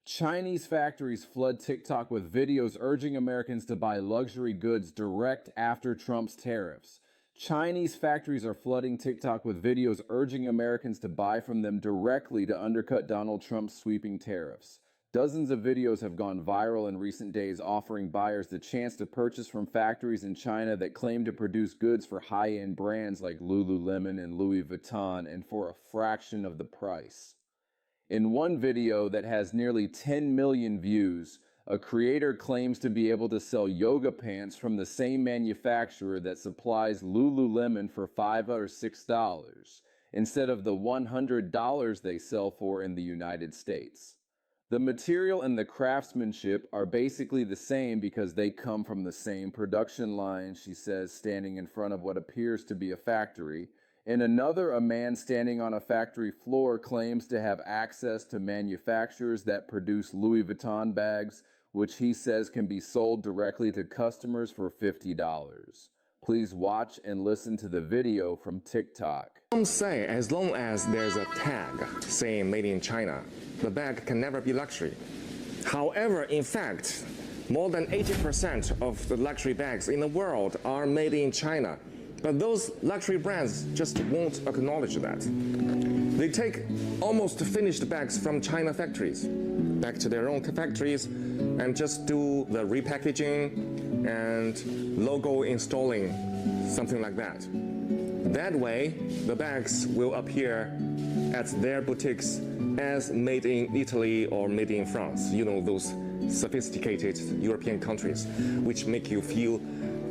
Chinese factories flood TikTok with videos urging Americans to buy luxury goods direct after Trump's tariffs. Chinese factories are flooding TikTok with videos urging Americans to buy from them directly to undercut Donald Trump's sweeping tariffs. Dozens of videos have gone viral in recent days offering buyers the chance to purchase from factories in China that claim to produce goods for high-end brands like Lululemon and Louis Vuitton and for a fraction of the price. In one video that has nearly 10 million views, a creator claims to be able to sell yoga pants from the same manufacturer that supplies Lululemon for $5 or $6 instead of the $100 they sell for in the United States. The material and the craftsmanship are basically the same because they come from the same production line, she says, standing in front of what appears to be a factory. In another, a man standing on a factory floor claims to have access to manufacturers that produce Louis Vuitton bags, which he says can be sold directly to customers for $50. Please watch and listen to the video from TikTok. Some say as long as there's a tag saying made in China, the bag can never be luxury. However, in fact, more than 80% of the luxury bags in the world are made in China. But those luxury brands just won't acknowledge that. They take almost finished bags from China factories back to their own factories and just do the repackaging and logo installing, something like that. That way, the bags will appear at their boutiques as made in Italy or made in France. You know, those sophisticated European countries, which make you feel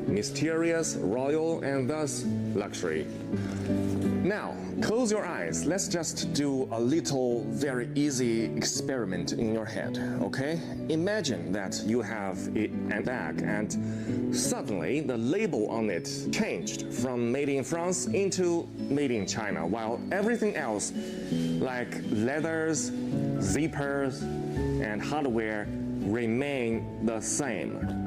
mysterious, royal, and thus luxury. Now, close your eyes. Let's just do a little, very easy experiment in your head, okay? Imagine that you have a bag and suddenly the label on it changed from made in France into made in China, while everything else, like leathers, zippers, and hardware, remain the same.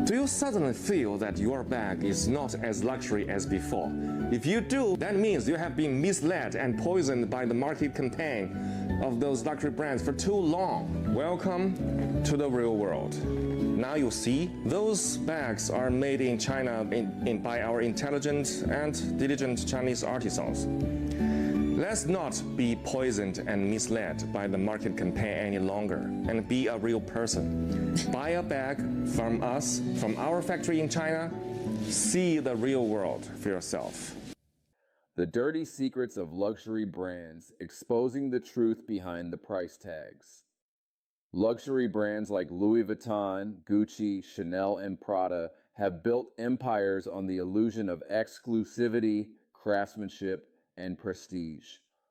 Do you suddenly feel that your bag is not as luxury as before? If you do, that means you have been misled and poisoned by the market campaign of those luxury brands for too long. Welcome to the real world. Now you see, those bags are made in China by our intelligent and diligent Chinese artisans. Let's not be poisoned and misled by the market campaign any longer and be a real person. Buy a bag from us, from our factory in China. See the real world for yourself. The dirty secrets of luxury brands, exposing the truth behind the price tags. Luxury brands like Louis Vuitton, Gucci, Chanel, and Prada have built empires on the illusion of exclusivity, craftsmanship, and prestige.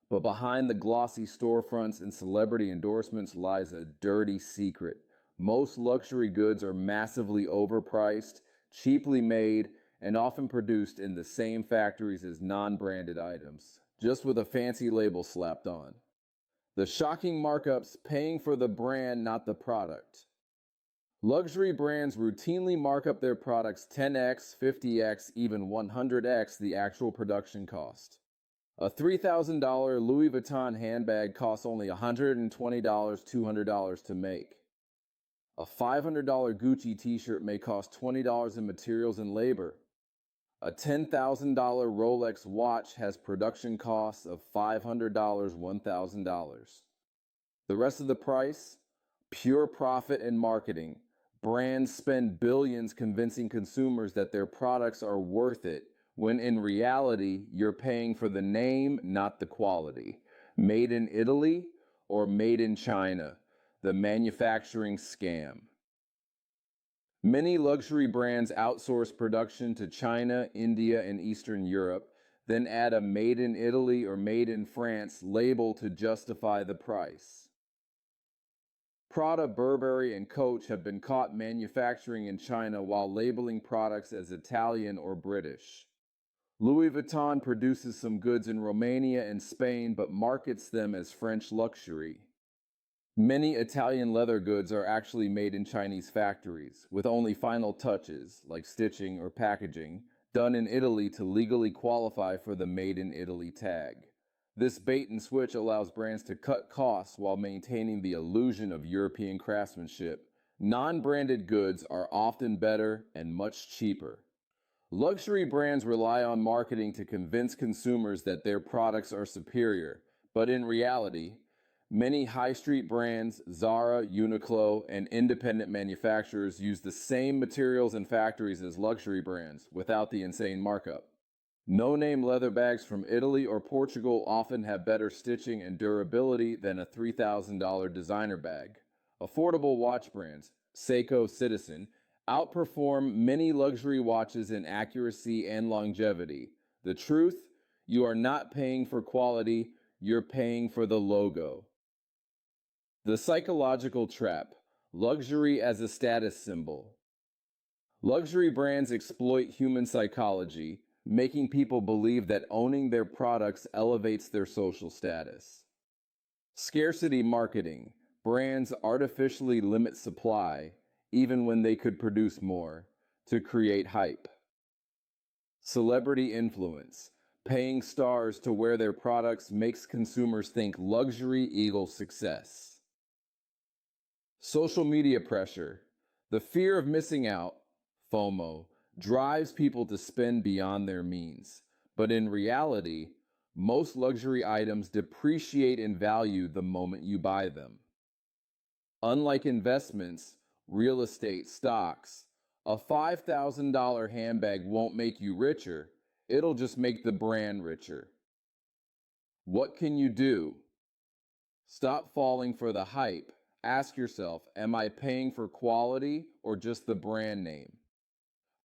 But behind the glossy storefronts and celebrity endorsements lies a dirty secret. Most luxury goods are massively overpriced, cheaply made, and often produced in the same factories as non-branded items, just with a fancy label slapped on. The shocking markups paying for the brand, not the product. Luxury brands routinely mark up their products 10x, 50x, even 100x the actual production cost. A $3,000 Louis Vuitton handbag costs only $120, $200 to make. A $500 Gucci t-shirt may cost $20 in materials and labor. A $10,000 Rolex watch has production costs of $500, $1,000. The rest of the price? Pure profit and marketing. Brands spend billions convincing consumers that their products are worth it, when in reality, you're paying for the name, not the quality. Made in Italy or made in China, the manufacturing scam. Many luxury brands outsource production to China, India, and Eastern Europe, then add a made in Italy or made in France label to justify the price. Prada, Burberry, and Coach have been caught manufacturing in China while labeling products as Italian or British. Louis Vuitton produces some goods in Romania and Spain but markets them as French luxury. Many Italian leather goods are actually made in Chinese factories, with only final touches, like stitching or packaging, done in Italy to legally qualify for the Made in Italy tag. This bait and switch allows brands to cut costs while maintaining the illusion of European craftsmanship. Non-branded goods are often better and much cheaper. Luxury brands rely on marketing to convince consumers that their products are superior, but in reality, many high street brands, Zara, Uniqlo, and independent manufacturers use the same materials and factories as luxury brands without the insane markup. No-name leather bags from Italy or Portugal often have better stitching and durability than a $3,000 designer bag. Affordable watch brands, Seiko Citizen, outperform many luxury watches in accuracy and longevity. The truth? You are not paying for quality, you're paying for the logo. The psychological trap, luxury as a status symbol. Luxury brands exploit human psychology, making people believe that owning their products elevates their social status. Scarcity marketing. Brands artificially limit supply, even when they could produce more, to create hype. Celebrity influence. Paying stars to wear their products makes consumers think luxury equals success. Social media pressure. The fear of missing out, FOMO, drives people to spend beyond their means. But in reality, most luxury items depreciate in value the moment you buy them. Unlike investments, real estate, stocks, a $5,000 handbag won't make you richer, it'll just make the brand richer. What can you do? Stop falling for the hype. Ask yourself, am I paying for quality or just the brand name?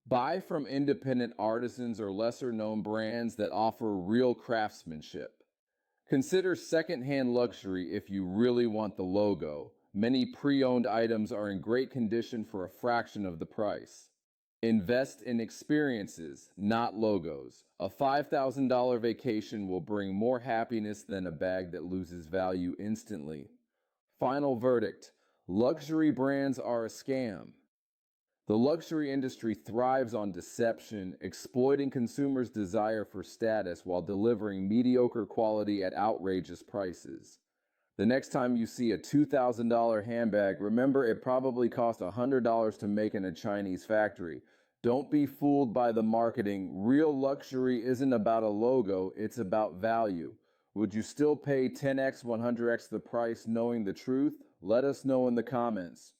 Buy from independent artisans or lesser-known brands that offer real craftsmanship. Consider secondhand luxury if you really want the logo. Many pre-owned items are in great condition for a fraction of the price. Invest in experiences, not logos. A $5,000 vacation will bring more happiness than a bag that loses value instantly. Final verdict: luxury brands are a scam. The luxury industry thrives on deception, exploiting consumers' desire for status while delivering mediocre quality at outrageous prices. The next time you see a $2,000 handbag, remember it probably cost $100 to make in a Chinese factory. Don't be fooled by the marketing. Real luxury isn't about a logo, it's about value. Would you still pay 10x, 100x the price knowing the truth? Let us know in the comments.